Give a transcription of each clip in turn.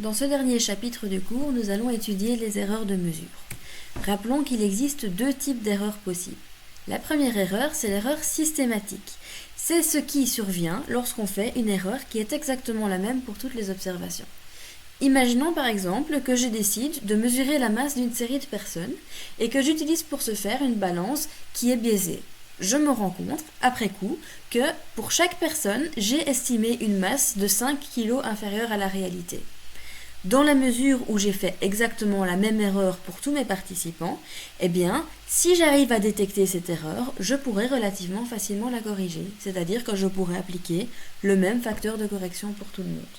Dans ce dernier chapitre du cours, nous allons étudier les erreurs de mesure. Rappelons qu'il existe deux types d'erreurs possibles. La première erreur, c'est l'erreur systématique. C'est ce qui survient lorsqu'on fait une erreur qui est exactement la même pour toutes les observations. Imaginons par exemple que je décide de mesurer la masse d'une série de personnes et que j'utilise pour ce faire une balance qui est biaisée. Je me rends compte, après coup, que pour chaque personne, j'ai estimé une masse de 5 kg inférieure à la réalité. Dans la mesure où j'ai fait exactement la même erreur pour tous mes participants, eh bien, si j'arrive à détecter cette erreur, je pourrai relativement facilement la corriger, c'est-à-dire que je pourrai appliquer le même facteur de correction pour tout le monde.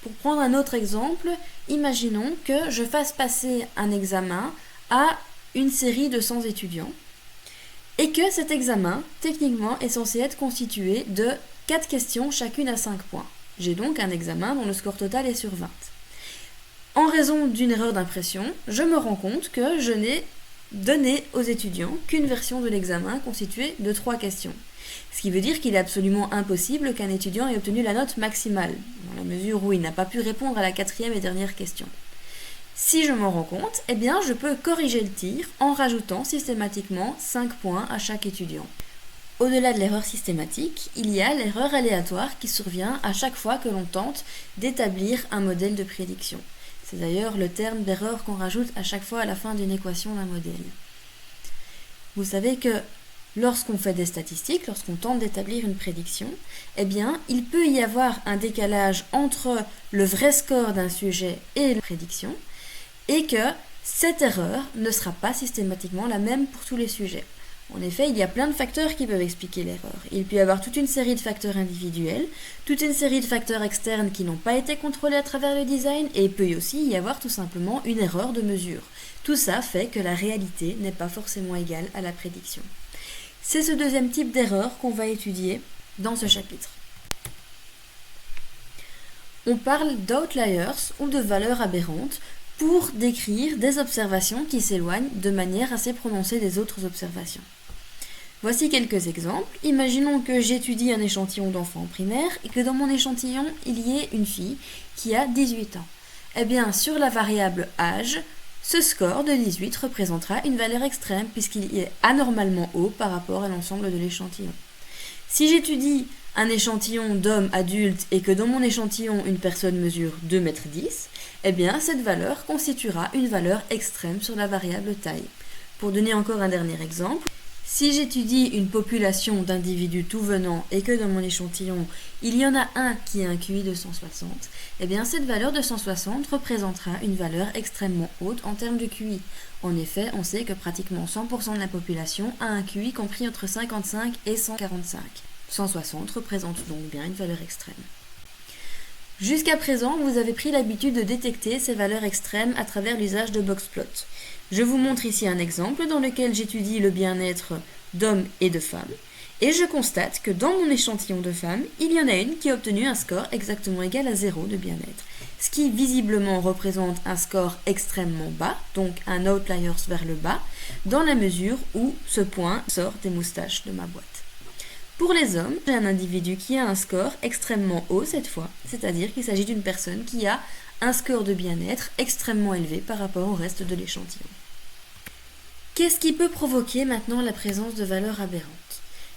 Pour prendre un autre exemple, imaginons que je fasse passer un examen à une série de 100 étudiants et que cet examen, techniquement, est censé être constitué de 4 questions chacune à 5 points. J'ai donc un examen dont le score total est sur 20. En raison d'une erreur d'impression, je me rends compte que je n'ai donné aux étudiants qu'une version de l'examen constituée de 3 questions. Ce qui veut dire qu'il est absolument impossible qu'un étudiant ait obtenu la note maximale, dans la mesure où il n'a pas pu répondre à la 4e et dernière question. Si je m'en rends compte, eh bien je peux corriger le tir en rajoutant systématiquement 5 points à chaque étudiant. Au-delà de l'erreur systématique, il y a l'erreur aléatoire qui survient à chaque fois que l'on tente d'établir un modèle de prédiction. C'est d'ailleurs le terme d'erreur qu'on rajoute à chaque fois à la fin d'une équation d'un modèle. Vous savez que lorsqu'on fait des statistiques, lorsqu'on tente d'établir une prédiction, eh bien, il peut y avoir un décalage entre le vrai score d'un sujet et la prédiction, et que cette erreur ne sera pas systématiquement la même pour tous les sujets. En effet, il y a plein de facteurs qui peuvent expliquer l'erreur. Il peut y avoir toute une série de facteurs individuels, toute une série de facteurs externes qui n'ont pas été contrôlés à travers le design, et il peut aussi y avoir tout simplement une erreur de mesure. Tout ça fait que la réalité n'est pas forcément égale à la prédiction. C'est ce deuxième type d'erreur qu'on va étudier dans ce chapitre. On parle d'outliers ou de valeurs aberrantes pour décrire des observations qui s'éloignent de manière assez prononcée des autres observations. Voici quelques exemples. Imaginons que j'étudie un échantillon d'enfants primaires et que dans mon échantillon, il y ait une fille qui a 18 ans. Eh bien, sur la variable âge, ce score de 18 représentera une valeur extrême puisqu'il est anormalement haut par rapport à l'ensemble de l'échantillon. Si j'étudie un échantillon d'hommes adultes et que dans mon échantillon une personne mesure 2,10 m, eh bien cette valeur constituera une valeur extrême sur la variable taille. Pour donner encore un dernier exemple, si j'étudie une population d'individus tout venant et que dans mon échantillon il y en a un qui a un QI de 160, eh bien cette valeur de 160 représentera une valeur extrêmement haute en termes de QI. En effet, on sait que pratiquement 100% de la population a un QI compris entre 55 et 145. 160 représente donc bien une valeur extrême. Jusqu'à présent, vous avez pris l'habitude de détecter ces valeurs extrêmes à travers l'usage de boxplot. Je vous montre ici un exemple dans lequel j'étudie le bien-être d'hommes et de femmes, et je constate que dans mon échantillon de femmes, il y en a une qui a obtenu un score exactement égal à 0 de bien-être, ce qui visiblement représente un score extrêmement bas, donc un outlier vers le bas, dans la mesure où ce point sort des moustaches de ma boîte. Pour les hommes, j'ai un individu qui a un score extrêmement haut cette fois, c'est-à-dire qu'il s'agit d'une personne qui a un score de bien-être extrêmement élevé par rapport au reste de l'échantillon. Qu'est-ce qui peut provoquer maintenant la présence de valeurs aberrantes ?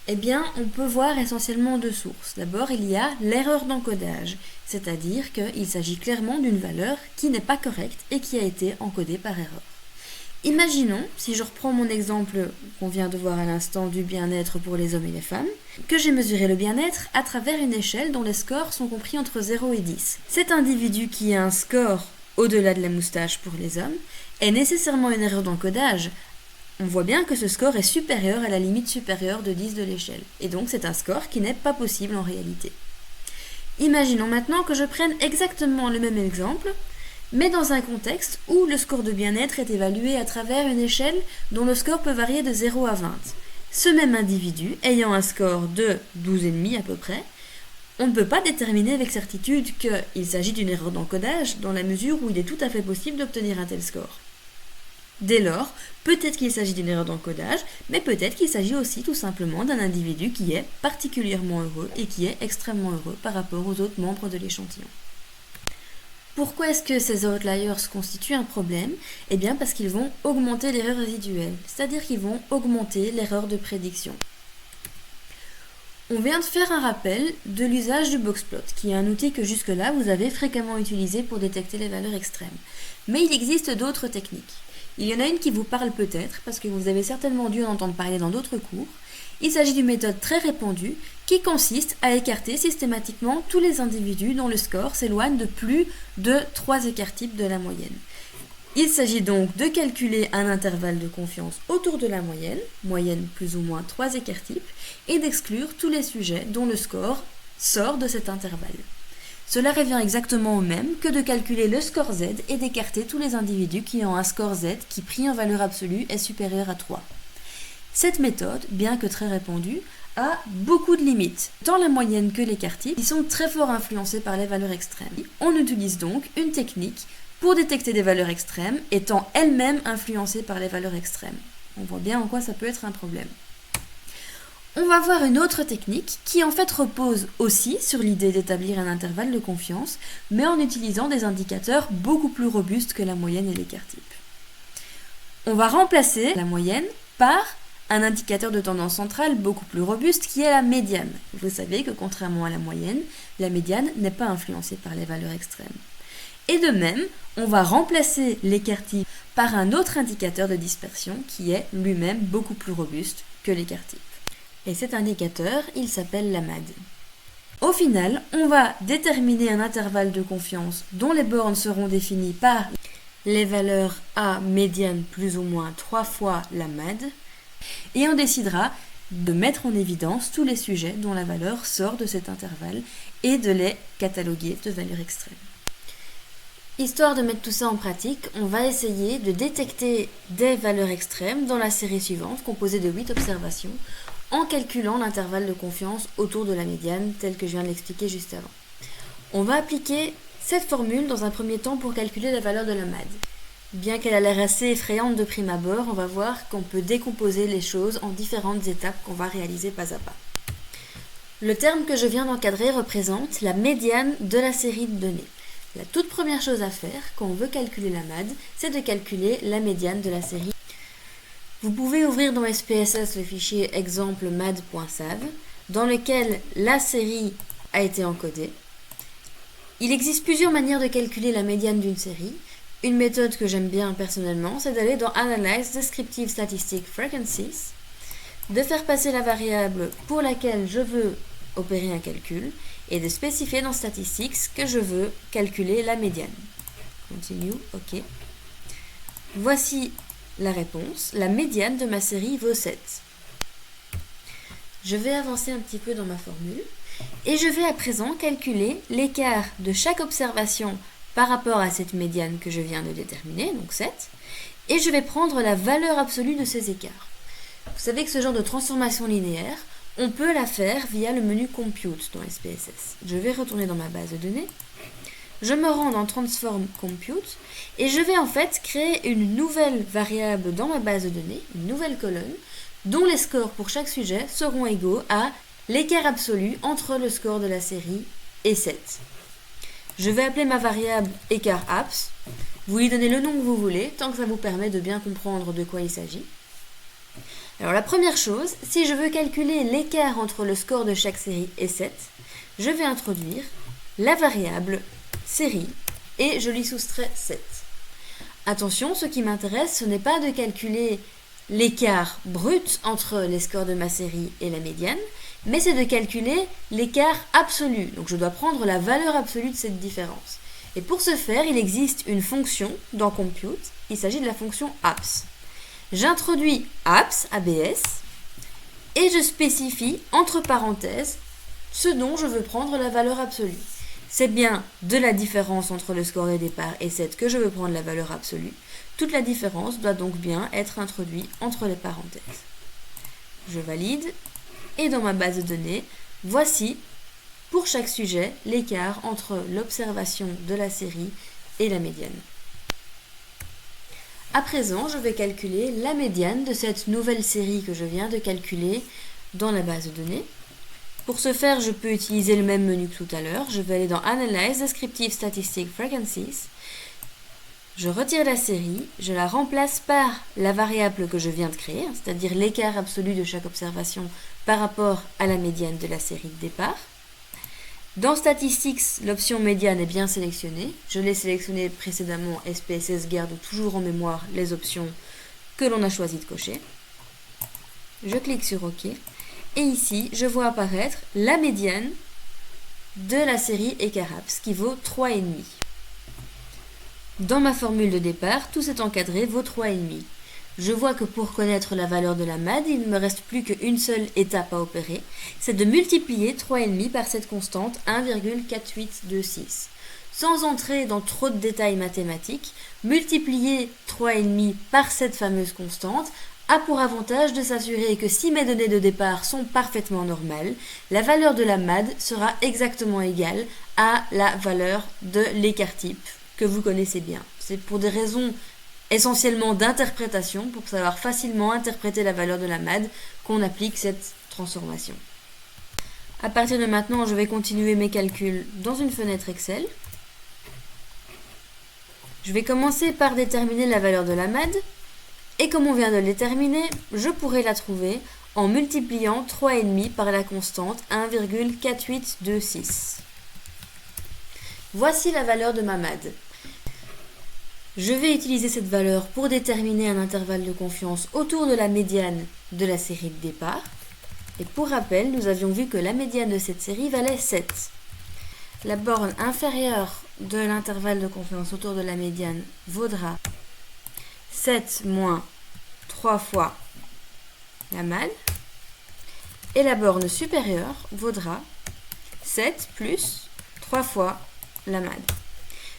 Eh bien, on peut voir essentiellement deux sources. D'abord, il y a l'erreur d'encodage, c'est-à-dire qu'il s'agit clairement d'une valeur qui n'est pas correcte et qui a été encodée par erreur. Imaginons, si je reprends mon exemple qu'on vient de voir à l'instant du bien-être pour les hommes et les femmes, que j'ai mesuré le bien-être à travers une échelle dont les scores sont compris entre 0 et 10. Cet individu qui a un score au-delà de la moustache pour les hommes est nécessairement une erreur d'encodage. On voit bien que ce score est supérieur à la limite supérieure de 10 de l'échelle, et donc c'est un score qui n'est pas possible en réalité. Imaginons maintenant que je prenne exactement le même exemple, mais dans un contexte où le score de bien-être est évalué à travers une échelle dont le score peut varier de 0 à 20. Ce même individu, ayant un score de 12,5 à peu près, on ne peut pas déterminer avec certitude qu'il s'agit d'une erreur d'encodage dans la mesure où il est tout à fait possible d'obtenir un tel score. Dès lors, peut-être qu'il s'agit d'une erreur d'encodage, mais peut-être qu'il s'agit aussi tout simplement d'un individu qui est particulièrement heureux et qui est extrêmement heureux par rapport aux autres membres de l'échantillon. Pourquoi est-ce que ces outliers constituent un problème? Eh bien parce qu'ils vont augmenter l'erreur résiduelle, c'est-à-dire qu'ils vont augmenter l'erreur de prédiction. On vient de faire un rappel de l'usage du boxplot, qui est un outil que jusque-là vous avez fréquemment utilisé pour détecter les valeurs extrêmes. Mais il existe d'autres techniques. Il y en a une qui vous parle peut-être, parce que vous avez certainement dû en entendre parler dans d'autres cours. Il s'agit d'une méthode très répandue qui consiste à écarter systématiquement tous les individus dont le score s'éloigne de plus de 3 écarts types de la moyenne. Il s'agit donc de calculer un intervalle de confiance autour de la moyenne plus ou moins 3 écarts types, et d'exclure tous les sujets dont le score sort de cet intervalle. Cela revient exactement au même que de calculer le score Z et d'écarter tous les individus qui ont un score Z qui, pris en valeur absolue, est supérieur à 3. Cette méthode, bien que très répandue, a beaucoup de limites, tant la moyenne que l'écart type, qui sont très fort influencés par les valeurs extrêmes. On utilise donc une technique pour détecter des valeurs extrêmes, étant elles-mêmes influencées par les valeurs extrêmes. On voit bien en quoi ça peut être un problème. On va voir une autre technique qui en fait repose aussi sur l'idée d'établir un intervalle de confiance, mais en utilisant des indicateurs beaucoup plus robustes que la moyenne et l'écart type. On va remplacer la moyenne par un indicateur de tendance centrale beaucoup plus robuste qui est la médiane. Vous savez que contrairement à la moyenne, la médiane n'est pas influencée par les valeurs extrêmes. Et de même, on va remplacer l'écart type par un autre indicateur de dispersion qui est lui-même beaucoup plus robuste que l'écart type. Et cet indicateur, il s'appelle la MAD. Au final, on va déterminer un intervalle de confiance dont les bornes seront définies par les valeurs A médiane plus ou moins 3 fois la MAD, et on décidera de mettre en évidence tous les sujets dont la valeur sort de cet intervalle et de les cataloguer de valeurs extrêmes. Histoire de mettre tout ça en pratique, on va essayer de détecter des valeurs extrêmes dans la série suivante, composée de 8 observations, en calculant l'intervalle de confiance autour de la médiane, tel que je viens de l'expliquer juste avant. On va appliquer cette formule dans un premier temps pour calculer la valeur de la MAD. Bien qu'elle a l'air assez effrayante de prime abord, on va voir qu'on peut décomposer les choses en différentes étapes qu'on va réaliser pas à pas. Le terme que je viens d'encadrer représente la médiane de la série de données. La toute première chose à faire quand on veut calculer la MAD, c'est de calculer la médiane de la série. Vous pouvez ouvrir dans SPSS le fichier exemple mad.sav dans lequel la série a été encodée. Il existe plusieurs manières de calculer la médiane d'une série. Une méthode que j'aime bien personnellement, c'est d'aller dans Analyze Descriptive Statistic Frequencies, de faire passer la variable pour laquelle je veux opérer un calcul et de spécifier dans Statistics que je veux calculer la médiane. Continue, OK. Voici la réponse. La médiane de ma série vaut 7. Je vais avancer un petit peu dans ma formule et je vais à présent calculer l'écart de chaque observation par rapport à cette médiane que je viens de déterminer, donc 7, et je vais prendre la valeur absolue de ces écarts. Vous savez que ce genre de transformation linéaire, on peut la faire via le menu Compute dans SPSS. Je vais retourner dans ma base de données, je me rends dans Transform Compute, et je vais en fait créer une nouvelle variable dans ma base de données, une nouvelle colonne, dont les scores pour chaque sujet seront égaux à l'écart absolu entre le score de la série et 7. Je vais appeler ma variable écart abs. Vous lui donnez le nom que vous voulez, tant que ça vous permet de bien comprendre de quoi il s'agit. Alors la première chose, si je veux calculer l'écart entre le score de chaque série et 7, je vais introduire la variable série et je lui soustrais 7. Attention, ce qui m'intéresse, ce n'est pas de calculer l'écart brut entre les scores de ma série et la médiane, mais c'est de calculer l'écart absolu. Donc je dois prendre la valeur absolue de cette différence. Et pour ce faire, il existe une fonction dans Compute, il s'agit de la fonction abs. J'introduis abs, ABS, et je spécifie entre parenthèses ce dont je veux prendre la valeur absolue. C'est bien de la différence entre le score de départ et 7 que je veux prendre la valeur absolue. Toute la différence doit donc bien être introduite entre les parenthèses. Je valide, et dans ma base de données, voici pour chaque sujet l'écart entre l'observation de la série et la médiane. À présent, je vais calculer la médiane de cette nouvelle série que je viens de calculer dans la base de données. Pour ce faire, je peux utiliser le même menu que tout à l'heure. Je vais aller dans Analyze, Descriptive Statistic Frequencies. Je retire la série, je la remplace par la variable que je viens de créer, c'est-à-dire l'écart absolu de chaque observation par rapport à la médiane de la série de départ. Dans Statistics, l'option médiane est bien sélectionnée. Je l'ai sélectionnée précédemment, SPSS garde toujours en mémoire les options que l'on a choisi de cocher. Je clique sur OK. Et ici, je vois apparaître la médiane de la série ECARAPS qui vaut 3,5. Dans ma formule de départ, tout cet encadré vaut 3,5. Je vois que pour connaître la valeur de la MAD, il ne me reste plus qu'une seule étape à opérer, c'est de multiplier 3,5 par cette constante 1,4826. Sans entrer dans trop de détails mathématiques, multiplier 3,5 par cette fameuse constante a pour avantage de s'assurer que si mes données de départ sont parfaitement normales, la valeur de la MAD sera exactement égale à la valeur de l'écart type que vous connaissez bien. C'est pour des raisons essentiellement d'interprétation, pour savoir facilement interpréter la valeur de la MAD, qu'on applique cette transformation. À partir de maintenant, je vais continuer mes calculs dans une fenêtre Excel. Je vais commencer par déterminer la valeur de la MAD. Et comme on vient de le déterminer, je pourrais la trouver en multipliant 3,5 par la constante 1,4826. Voici la valeur de ma MAD. Je vais utiliser cette valeur pour déterminer un intervalle de confiance autour de la médiane de la série de départ. Et pour rappel, nous avions vu que la médiane de cette série valait 7. La borne inférieure de l'intervalle de confiance autour de la médiane vaudra 7 moins 3 fois la MAD, et la borne supérieure vaudra 7 plus 3 fois la MAD.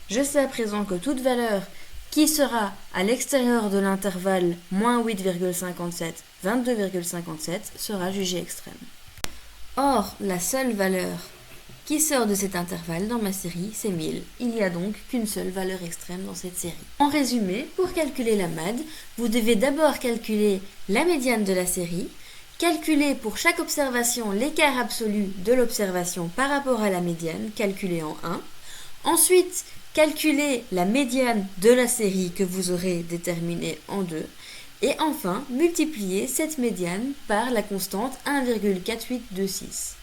Je sais à présent que toute valeur qui sera à l'extérieur de l'intervalle moins 8,57, 22,57 sera jugée extrême. Or, la seule valeur qui sort de cet intervalle dans ma série, c'est 1000. Il n'y a donc qu'une seule valeur extrême dans cette série. En résumé, pour calculer la MAD, vous devez d'abord calculer la médiane de la série, calculer pour chaque observation l'écart absolu de l'observation par rapport à la médiane, calculé en 1. Ensuite, calculer la médiane de la série que vous aurez déterminée en 2. Et enfin, multiplier cette médiane par la constante 1,4826.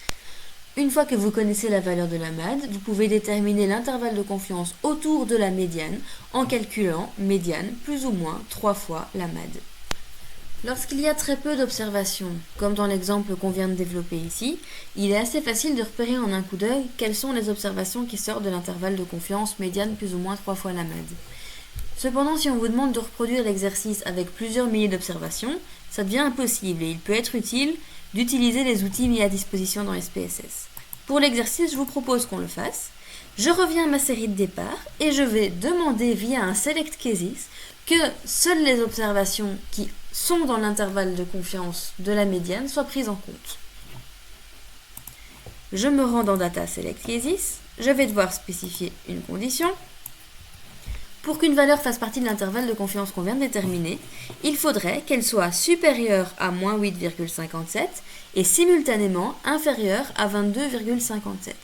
Une fois que vous connaissez la valeur de la MAD, vous pouvez déterminer l'intervalle de confiance autour de la médiane en calculant médiane plus ou moins 3 fois la MAD. Lorsqu'il y a très peu d'observations, comme dans l'exemple qu'on vient de développer ici, il est assez facile de repérer en un coup d'œil quelles sont les observations qui sortent de l'intervalle de confiance médiane plus ou moins 3 fois la MAD. Cependant, si on vous demande de reproduire l'exercice avec plusieurs milliers d'observations, ça devient impossible et il peut être utile d'utiliser les outils mis à disposition dans SPSS. Pour l'exercice, je vous propose qu'on le fasse. Je reviens à ma série de départ et je vais demander via un Select Cases que seules les observations qui sont dans l'intervalle de confiance de la médiane soient prises en compte. Je me rends dans Data Select Cases, je vais devoir spécifier une condition. Pour qu'une valeur fasse partie de l'intervalle de confiance qu'on vient de déterminer, il faudrait qu'elle soit supérieure à moins 8,57 et simultanément inférieure à 22,57.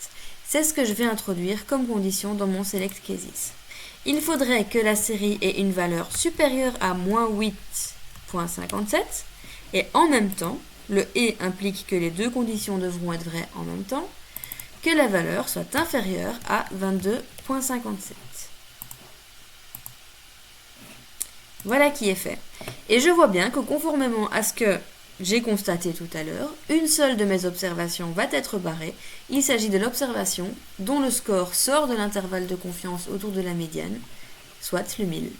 C'est ce que je vais introduire comme condition dans mon Select Cases. Il faudrait que la série ait une valeur supérieure à moins 8,57 et en même temps, le et implique que les deux conditions devront être vraies en même temps, que la valeur soit inférieure à 22,57. Voilà qui est fait. Et je vois bien que conformément à ce que j'ai constaté tout à l'heure, une seule de mes observations va être barrée. Il s'agit de l'observation dont le score sort de l'intervalle de confiance autour de la médiane, soit le 1000.